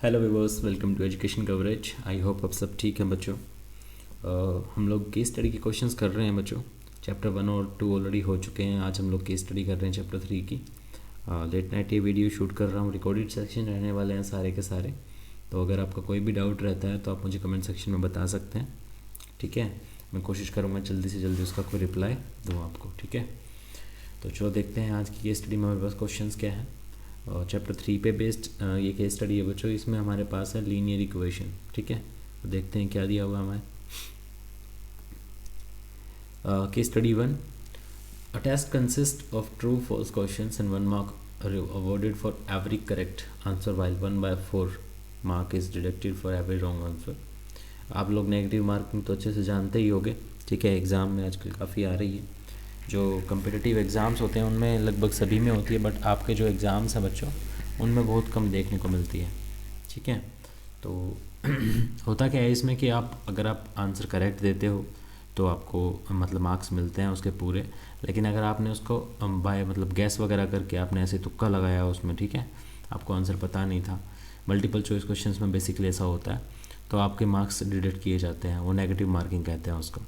Hello viewers, welcome to education coverage. I hope आप सब ठीक हैं बच्चों। हम लोग केस स्टडी के क्वेश्चंस कर रहे हैं बच्चों। चैप्टर 1 और 2 ऑलरेडी हो चुके हैं। आज हम लोग केस स्टडी कर रहे हैं चैप्टर 3 की। लेट नाइट ये वीडियो शूट कर रहा हूँ, रिकॉर्डेड सेक्शन रहने वाले हैं सारे के सारे। तो अगर आपका कोई भी डाउट रहता है तो आप मुझे कमेंट सेक्शन में बता सकते हैं, ठीक है। मैं कोशिश करूँगा जल्दी से जल्दी उसका कोई रिप्लाई दूँ आपको, ठीक है। तो चलो देखते हैं आज की केस स्टडी में हमारे पास क्वेश्चंस क्या है। और चैप्टर 3 पे बेस्ड ये केस स्टडी है बच्चों। इसमें हमारे पास है लीनियर इक्वेशन, ठीक है। तो देखते हैं क्या दिया हुआ हमें। Case study 1, a test consist of true false questions and 1 mark awarded for every correct answer while 1/4 mark is deducted for every wrong answer. आप लोग नेगेटिव मार्किंग तो अच्छे से जानते ही होंगे, ठीक है। एग्ज़ाम में आजकल काफ़ी आ रही है। जो कम्पिटिटिव एग्ज़ाम्स होते हैं उनमें लगभग सभी में होती है, बट आपके जो एग्ज़ाम्स हैं बच्चों उनमें बहुत कम देखने को मिलती है, ठीक है। तो होता क्या है इसमें कि अगर आप आंसर करेक्ट देते हो तो आपको मतलब मार्क्स मिलते हैं उसके पूरे। लेकिन अगर आपने उसको बाय मतलब गैस वगैरह करके आपने ऐसे तुक्का लगाया उसमें, ठीक है, आपको आंसर पता नहीं था, मल्टीपल चॉइस क्वेश्चंस में बेसिकली ऐसा होता है, तो आपके मार्क्स डिडक्ट किए जाते हैं। वो नेगेटिव मार्किंग कहते हैं उसको।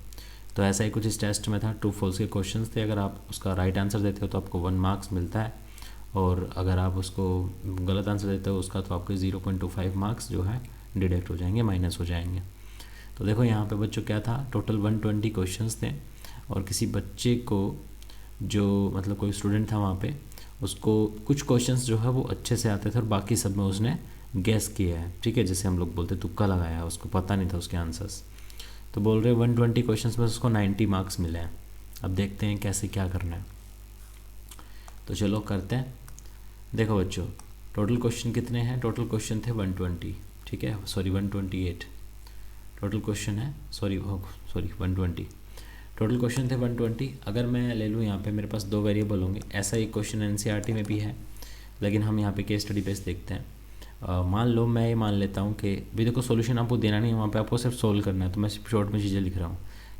तो ऐसा ही कुछ इस टेस्ट में था। ट्रू फॉल्स के क्वेश्चंस थे। अगर आप उसका राइट आंसर देते हो तो आपको 1 मार्क्स मिलता है, और अगर आप उसको गलत आंसर देते हो उसका तो आपके 0.25 मार्क्स जो है डिडक्ट हो जाएंगे, माइनस हो जाएंगे। तो देखो यहाँ पे बच्चों क्या था, टोटल 120 क्वेश्चंस थे। और किसी बच्चे को जो मतलब कोई स्टूडेंट था वहाँ पे, उसको कुछ क्वेश्चंस जो है वो अच्छे से आते थे और बाकी सब में उसने गैस किया है, ठीक है। जैसे हम लोग बोलते तुक्का लगाया है, उसको पता नहीं था उसके आंसर्स। तो बोल रहे 120 क्वेश्चंस में उसको 90 मार्क्स मिले हैं। अब देखते हैं कैसे क्या करना है। तो चलो करते हैं। देखो बच्चों, टोटल क्वेश्चन कितने हैं? टोटल क्वेश्चन थे 120, ठीक है, सॉरी 128 टोटल क्वेश्चन है, सॉरी 120 टोटल क्वेश्चन थे 120। अगर मैं ले लूँ यहाँ पे मेरे पास 2 वेरिएबल होंगे। ऐसा एक क्वेश्चन एनसीईआरटी में भी है, लेकिन हम यहाँ पे केस स्टडी बेस देखते हैं। मान लो मैं ये मान लेता हूँ कि भी देखो सोल्यूशन आपको देना नहीं है, वहाँ पे आपको सिर्फ सोल्व करना है। तो मैं सिर्फ शॉर्ट में चीज़ें लिख रहा हूँ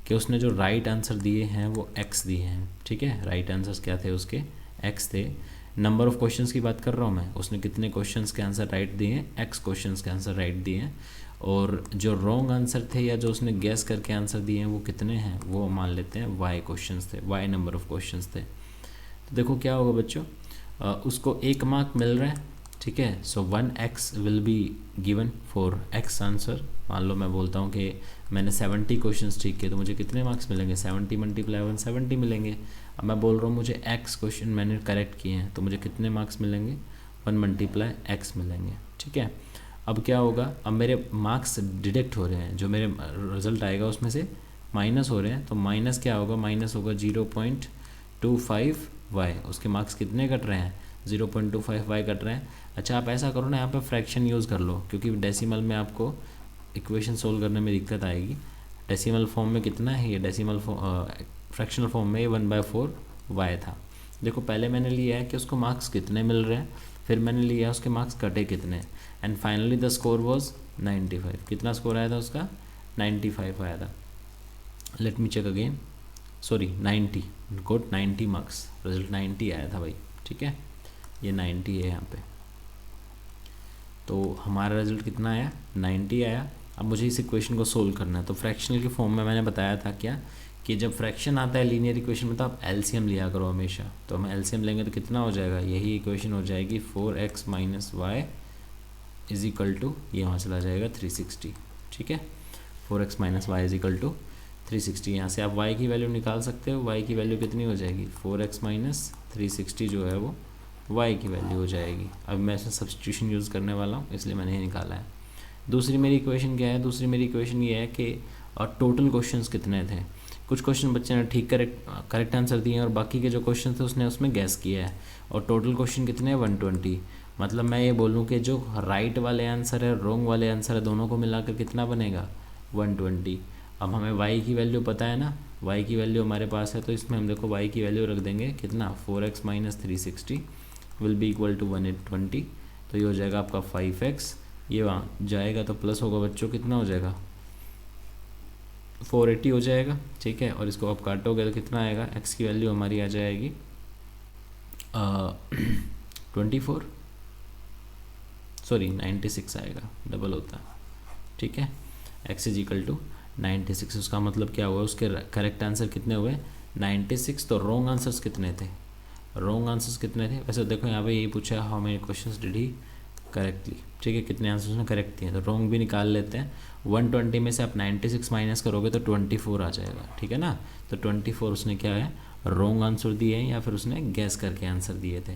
कि उसने जो राइट आंसर दिए हैं वो एक्स दिए हैं, ठीक है। राइट आंसर्स क्या थे उसके? एक्स थे। नंबर ऑफ़ क्वेश्चंस की बात कर रहा हूँ मैं, उसने कितने क्वेश्चंस के आंसर राइट दिए हैं? एक्स क्वेश्चंस के आंसर राइट दिए हैं। और जो रॉन्ग आंसर थे या जो उसने गैस करके आंसर दिए हैं वो कितने हैं? वो मान लेते हैं वाई क्वेश्चंस थे, वाई नंबर ऑफ़ क्वेश्चंस थे। तो देखो क्या होगा बच्चों, उसको 1 मार्क मिल रहा है, ठीक है। सो 1x will be given for x answer. मान लो मैं बोलता हूँ कि मैंने 70 क्वेश्चंस ठीक किए तो मुझे कितने मार्क्स मिलेंगे? 70 मल्टीप्लाई 170 मिलेंगे। अब मैं बोल रहा हूँ मुझे x क्वेश्चन मैंने करेक्ट किए हैं तो मुझे कितने मार्क्स मिलेंगे? 1 मल्टीप्लाई x मिलेंगे, ठीक है। अब क्या होगा, अब मेरे मार्क्स डिडक्ट हो रहे हैं, जो मेरे रिजल्ट आएगा उसमें से माइनस हो रहे हैं। तो माइनस क्या होगा? माइनस होगा 0.25y। उसके मार्क्स कितने कट रहे हैं? 0.25y कट रहे हैं। अच्छा, आप ऐसा करो ना, यहाँ पे फ्रैक्शन यूज़ कर लो, क्योंकि डेसिमल में आपको इक्वेशन सोल्व करने में दिक्कत आएगी। डेसिमल फॉर्म में कितना है ये? डेसिमल फ्रैक्शनल फॉर्म में 1/4y था। देखो पहले मैंने लिया है कि उसको मार्क्स कितने मिल रहे हैं, फिर मैंने लिया उसके मार्क्स कटे कितने, and finally the score was 95। कितना स्कोर आया था उसका? 95 आया था। Let me check again, sorry 90, got 90 marks, result 90 आया था भाई, ठीक है। ये 90 है यहाँ पे। तो हमारा रिजल्ट कितना आया? 90 आया। अब मुझे इस इक्वेशन को सोल्व करना है। तो फ्रैक्शनल के फॉर्म में मैंने बताया था क्या, कि जब फ्रैक्शन आता है लीनियर इक्वेशन में तो आप एलसीएम लिया करो हमेशा। तो हम एलसीएम लेंगे तो कितना हो जाएगा? यही इक्वेशन हो जाएगी 4x minus y is equal to, ये वहाँ चला जाएगा 360, ठीक है। 4x minus y is equal to 360। यहाँ से आप y की वैल्यू निकाल सकते हो। y की वैल्यू कितनी हो जाएगी? 4x माइनस 360 जो है वो y की वैल्यू हो जाएगी। अब मैं इसमें सब्स्टिट्यूशन यूज़ करने वाला हूँ, इसलिए मैंने ये निकाला है। दूसरी मेरी इक्वेशन क्या है? दूसरी मेरी इक्वेशन ये है कि टोटल क्वेश्चंस कितने थे। कुछ क्वेश्चन बच्चे ने ठीक करेक्ट आंसर दिए हैं और बाकी के जो क्वेश्चन थे उसने उसमें गैस किया है। और टोटल क्वेश्चन कितने हैं? 120। मतलब मैं ये बोलूँ कि जो राइट वाले आंसर है, रॉन्ग वाले आंसर है, दोनों को मिलाकर कितना बनेगा? 120। अब हमें y की वैल्यू पता है ना, y की वैल्यू हमारे पास है, तो इसमें हम देखो y की वैल्यू रख देंगे कितना? 4x minus 360 will be equal to 120। तो ये हो जाएगा आपका 5x। ये वहाँ जाएगा तो प्लस होगा बच्चों, कितना हो जाएगा? 480 हो जाएगा, ठीक है। और इसको आप काटोगे तो कितना आएगा? x की वैल्यू हमारी आ जाएगी 24। सॉरी 96 आएगा, डबल होता है, ठीक है। x इज इक्वल टू 96, उसका मतलब क्या हुआ, उसके करेक्ट आंसर कितने हुए 96, तो रॉन्ग आंसर्स कितने थे, रॉन्ग आंसर्स कितने थे, वैसे देखो यहाँ पे यही पूछा how many questions did he correctly, ठीक है, कितने आंसर्स ने करेक्ट दिए, तो रॉन्ग भी निकाल लेते हैं। 120 में से आप 96 माइनस करोगे तो 24 आ जाएगा, ठीक है ना। तो 24 उसने क्या है, रॉन्ग आंसर दिए हैं या फिर उसने गैस करके आंसर दिए थे।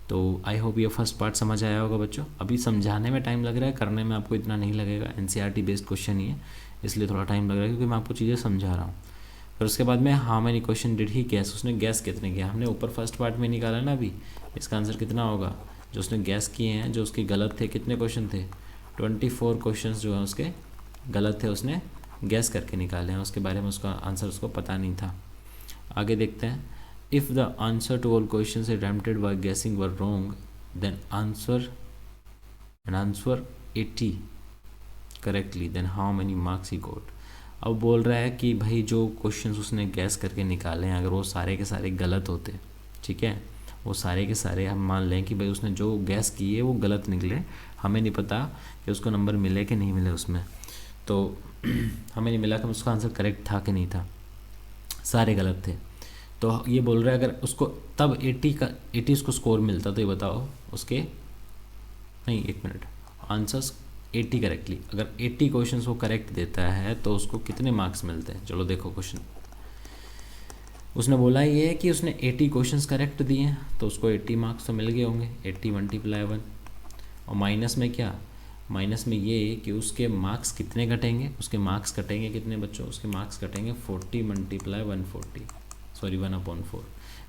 तो आई होप ये फर्स्ट पार्ट समझ आया होगा बच्चों। अभी समझाने में टाइम लग रहा है, करने में आपको इतना नहीं लगेगा, एनसीईआरटी बेस्ड क्वेश्चन ही है, इसलिए थोड़ा टाइम लग रहा है क्योंकि मैं आपको चीज़ें समझा रहा हूँ। फिर उसके बाद में how many question did he gas, उसने गैस कितने किया, हमने ऊपर फर्स्ट पार्ट में निकाला ना अभी, इसका आंसर कितना होगा, जो उसने गैस किए हैं, जो उसके गलत थे, कितने क्वेश्चन थे 24 क्वेश्चन जो हैं उसके गलत थे, उसने गैस करके निकाले हैं, उसके बारे में उसका आंसर उसको पता नहीं था। आगे देखते हैं, if the answer to all questions attempted by guessing were wrong then answer 80 correctly, then how many marks he got. अब बोल रहा है कि भाई जो क्वेश्चंस उसने गैस करके निकाले हैं अगर वो सारे के सारे गलत होते, ठीक है, वो सारे के सारे हम मान लें कि भाई उसने जो गैस किए वो गलत निकले, हमें नहीं पता कि उसको नंबर मिले कि नहीं मिले उसमें, तो हमें नहीं मिला कि उसका आंसर करेक्ट था कि नहीं था, सारे गलत थे। तो ये बोल रहा है अगर उसको तब 80 उसको स्कोर मिलता तो ये बताओ उसके, नहीं एक मिनट, आंसर्स 80 करेक्टली, अगर 80 क्वेश्चन वो करेक्ट देता है तो उसको कितने मार्क्स मिलते हैं। चलो देखो क्वेश्चन, उसने बोला ये है कि उसने 80 क्वेश्चंस करेक्ट दिए हैं तो उसको 80 मार्क्स तो मिल गए होंगे, 80 मल्टीप्लाई 1, और माइनस में क्या, माइनस में ये कि उसके मार्क्स कितने कटेंगे, उसके मार्क्स कटेंगे कितने बच्चों, उसके मार्क्स कटेंगे 40 मल्टीप्लाई 140, सॉरी 1/4।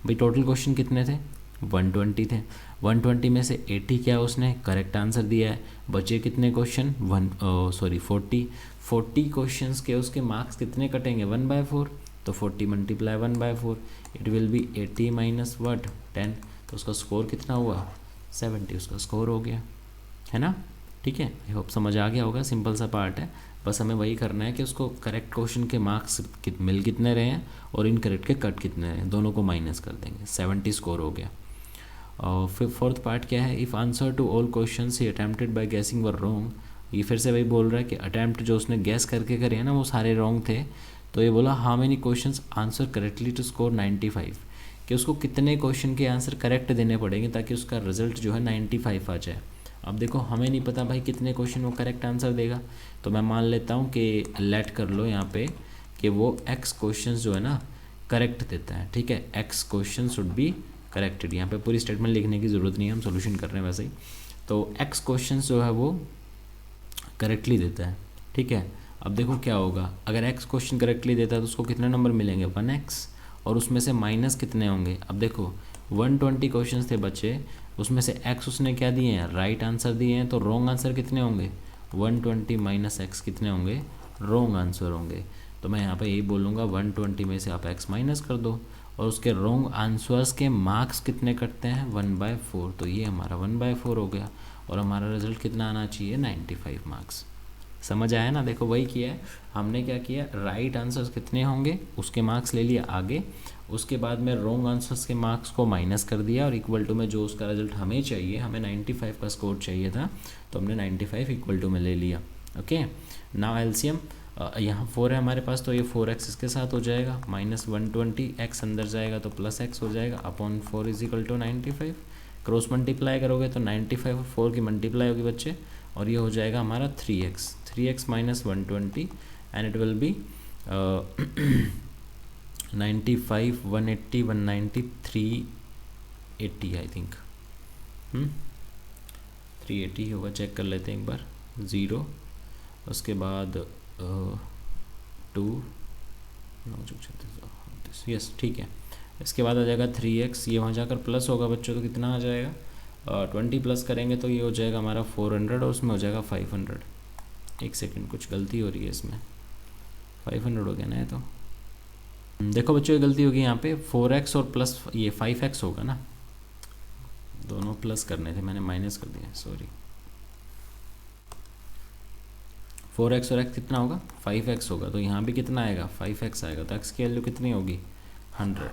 भाई टोटल क्वेश्चन कितने थे 120 थे, 120 में से 80 क्या उसने करेक्ट आंसर दिया है, बचे कितने क्वेश्चन 40 क्वेश्चंस के उसके मार्क्स कितने कटेंगे 1/4, तो 40 multiply 1/4 it will be 80 minus what 10, तो उसका स्कोर कितना हुआ 70, उसका स्कोर हो गया, है ना, ठीक है। आई होप समझ आ गया होगा, सिंपल सा पार्ट है, बस हमें वही करना है कि उसको करेक्ट क्वेश्चन के मार्क्स मिल कितने रहे हैं और इनकरेक्ट के कट कितने रहे हैं, दोनों को माइनस कर देंगे, 70 स्कोर हो गया। और फिर फोर्थ पार्ट क्या है, if answer to all question he attempted by guessing were wrong, ये फिर से वही बोल रहा है कि अटैम्प्ट जो उसने गैस करके करे हैं ना वो सारे रॉन्ग थे, तो ये बोला how many questions answer correctly to score 95, कि उसको कितने क्वेश्चन के आंसर करेक्ट देने पड़ेंगे ताकि उसका रिजल्ट जो है 95 आ जाए। अब देखो हमें नहीं पता भाई कितने क्वेश्चन वो करेक्ट आंसर देगा, तो मैं मान लेता हूँ कि लेट कर लो यहाँ पे कि वो x क्वेश्चंस जो है ना करेक्ट देता है, ठीक है, x question should be corrected, यहाँ पे पूरी स्टेटमेंट लिखने की ज़रूरत नहीं है, हम सोल्यूशन कर रहे हैं वैसे ही, तो x क्वेश्चन जो है वो करेक्टली देता है, ठीक है। अब देखो क्या होगा, अगर x क्वेश्चन करेक्टली देता है तो उसको कितने नंबर मिलेंगे 1x, और उसमें से माइनस कितने होंगे, अब देखो 120 क्वेश्चन थे बच्चे, उसमें से x उसने क्या दिए हैं राइट आंसर दिए हैं, तो रॉन्ग आंसर कितने होंगे 120 माइनस x कितने होंगे रॉन्ग आंसर होंगे, तो मैं यहाँ पे यही बोलूँगा 120 में से आप x माइनस कर दो, और उसके रॉन्ग आंसर्स के मार्क्स कितने कटते हैं 1/4, तो ये हमारा 1/4 हो गया, और हमारा रिजल्ट कितना आना चाहिए 95 मार्क्स। समझ आया ना, देखो वही किया है हमने, क्या किया राइट आंसर्स कितने होंगे उसके मार्क्स ले लिया आगे, उसके बाद में रॉन्ग आंसर्स के मार्क्स को माइनस कर दिया, और इक्वल टू में जो उसका रिजल्ट हमें चाहिए, हमें 95 का स्कोर चाहिए था, तो हमने 95 इक्वल टू में ले लिया। ओके, नाउ एलसीएम यहाँ 4 है हमारे पास, तो ये 4x इसके साथ हो जाएगा, माइनस 120 x अंदर जाएगा तो प्लस x हो जाएगा, upon 4 is equal to 95, cross multiply करोगे तो 95 और 4 की मल्टीप्लाई होगी बच्चे, और ये हो जाएगा हमारा 3x minus 120 and it will be 95 180 190 380 I think 380 होगा, चेक कर लेते हैं एक बार, 0 उसके बाद 2 यस ठीक है, इसके बाद आ जाएगा 3x, ये वहाँ जाकर प्लस होगा बच्चों, तो कितना आ जाएगा 20 प्लस करेंगे तो ये हो जाएगा हमारा 400 और उसमें हो जाएगा 500, एक सेकंड कुछ गलती हो रही है इसमें, 500 हो गया ना ये, तो देखो बच्चों ये गलती होगी यहाँ पे 4x और प्लस ये 5x होगा ना, दोनों प्लस करने थे मैंने माइनस कर दिया, सॉरी 4x और x कितना होगा 5x होगा, तो यहाँ भी कितना आएगा 5x आएगा, तो x की वैल्यू कितनी होगी 100,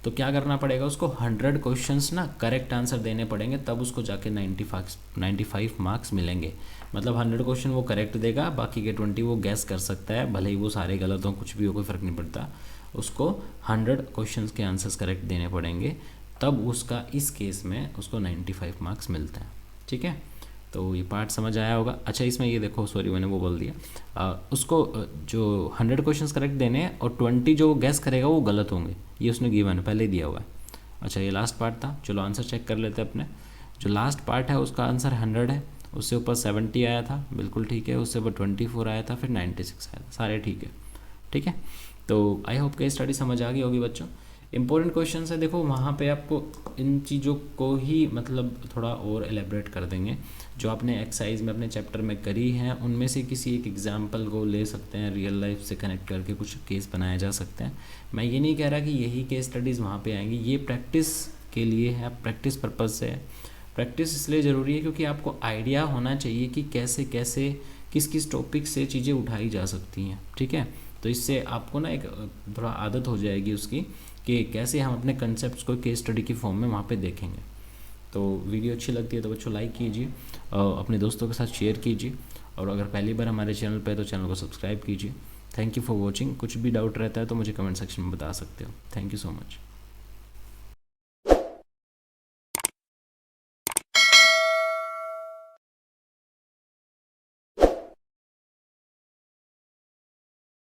तो क्या करना पड़ेगा उसको, 100 क्वेश्चंस ना करेक्ट आंसर देने पड़ेंगे, तब उसको जाके 95 मार्क्स मिलेंगे। मतलब 100 क्वेश्चन वो करेक्ट देगा, बाकी के 20 वो गैस कर सकता है, भले ही वो सारे गलत हों, कुछ भी हो, कोई फ़र्क नहीं पड़ता। उसको 100 क्वेश्चंस के आंसर्स करेक्ट देने पड़ेंगे, तब उसका इस केस में उसको 95 मार्क्स मिलता है। ठीक है, तो ये पार्ट समझ आया होगा। अच्छा, इसमें ये देखो, सॉरी मैंने वो बोल दिया, उसको जो 100 क्वेश्चंस करेक्ट देने हैं और 20 जो गैस करेगा वो गलत होंगे, ये उसने गिवन है, पहले ही दिया हुआ है। अच्छा, ये लास्ट पार्ट था, चलो आंसर चेक कर लेते हैं अपने। जो लास्ट पार्ट है उसका आंसर 100 है, उससे ऊपर 70 आया था, बिल्कुल ठीक है, उससे ऊपर 24 आया था, फिर 96 आया था, सारे ठीक है। ठीक है, तो आई होप केस स्टडी समझ आ गई होगी बच्चों। इंपॉर्टेंट क्वेश्चन है, देखो वहाँ पे आपको इन चीज़ों को ही मतलब थोड़ा और एलेबरेट कर देंगे, जो आपने एक्सरसाइज में अपने चैप्टर में करी हैं उनमें से किसी एक एग्जाम्पल को ले सकते हैं, रियल लाइफ से कनेक्ट करके कुछ केस बनाए जा सकते हैं। मैं ये नहीं कह रहा कि यही केस स्टडीज़ वहाँ पे आएंगी, ये प्रैक्टिस के लिए है, प्रैक्टिस पर्पज़ से है। प्रैक्टिस इसलिए ज़रूरी है क्योंकि आपको आइडिया होना चाहिए कि कैसे कैसे किस किस टॉपिक से चीज़ें उठाई जा सकती हैं। ठीक है, तो इससे आपको ना एक थोड़ा आदत हो जाएगी उसकी, कि कैसे हम अपने कंसेप्ट को केस स्टडी की फॉर्म में वहाँ पे देखेंगे। तो वीडियो अच्छी लगती है तो बच्चों लाइक कीजिए, अपने दोस्तों के साथ शेयर कीजिए, और अगर पहली बार हमारे चैनल पे है तो चैनल को सब्सक्राइब कीजिए। Thank you for watching. कुछ भी डाउट रहता है तो मुझे कमेंट सेक्शन में बता सकते हो। Thank you so much.